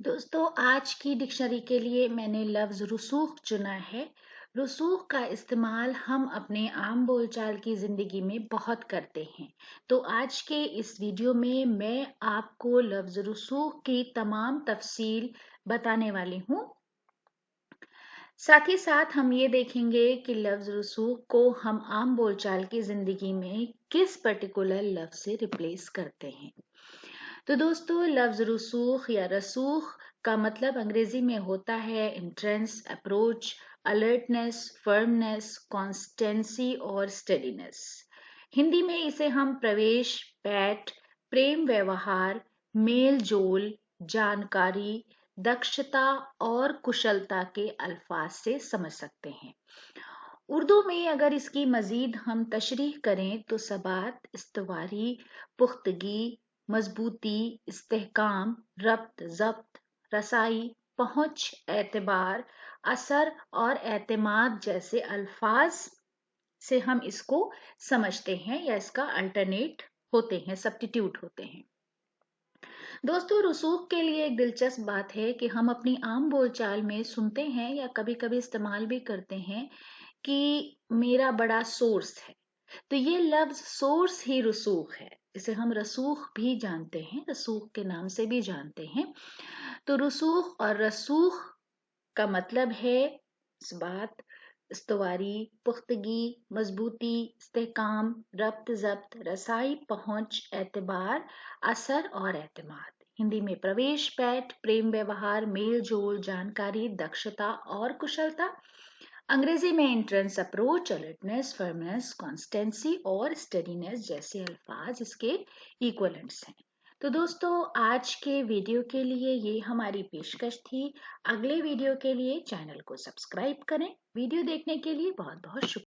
दोस्तों, आज की डिक्शनरी के लिए मैंने लफ्ज़ रसूख चुना है। रसूख का इस्तेमाल हम अपने आम बोलचाल की ज़िंदगी में बहुत करते हैं। तो आज के इस वीडियो में मैं आपको लफ्ज़ रसूख की तमाम तफसील बताने वाली हूँ। साथ ही साथ हम ये देखेंगे कि लफ्ज़ रसूख को हम आम बोलचाल की ज़िंदगी में किस पर्टिकुलर लफ्ज़ से रिप्लेस करते हैं। तो दोस्तों, लफ्ज़ रसूख या रसूख का मतलब अंग्रेजी में होता है entrance, approach, alertness, firmness, constituency और स्टेडीनेस। हिंदी में इसे हम प्रवेश, पैठ, प्रेम व्यवहार, मेल जोल, जानकारी, दक्षता और कुशलता के अल्फाज से समझ सकते हैं। उर्दू में अगर इसकी मजीद हम तशरीह करें तो सबात, इस्तवारी, पुख्तगी, मजबूती, इस्तेहकाम, रब्त, ज़ब्त, रसाई, पहुंच, एतबार, असर और एतमाद जैसे अल्फाज से हम इसको समझते हैं या इसका अल्टरनेट होते हैं, सब्स्टिट्यूट होते हैं। दोस्तों, रसूख के लिए एक दिलचस्प बात है कि हम अपनी आम बोलचाल में सुनते हैं या कभी-कभी इस्तेमाल भी करते हैं कि मेरा बड़ा सोर्स है। तो ये लफ्ज सोर्स ही रसूख है। इसे हम रसूख भी जानते हैं, रसूख के नाम से भी जानते हैं। तो रसूख और रसूख का मतलब है इस्बात, इस्तवारी, पुख्तगी, मजबूती, इस्तेहकाम, रब्त, ज़ब्त, रसाई, पहुंच, एतबार, असर और एतमाद। हिंदी में प्रवेश, पैठ, प्रेम व्यवहार, मेल जोल, जानकारी, दक्षता और कुशलता। अंग्रेजी में entrance, approach, alertness, firmness, constituency और स्टडीनेस जैसे अल्फाज इसके इक्वलेंट्स हैं। तो दोस्तों, आज के वीडियो के लिए ये हमारी पेशकश थी। अगले वीडियो के लिए चैनल को सब्सक्राइब करें। वीडियो देखने के लिए बहुत बहुत शुक्रिया।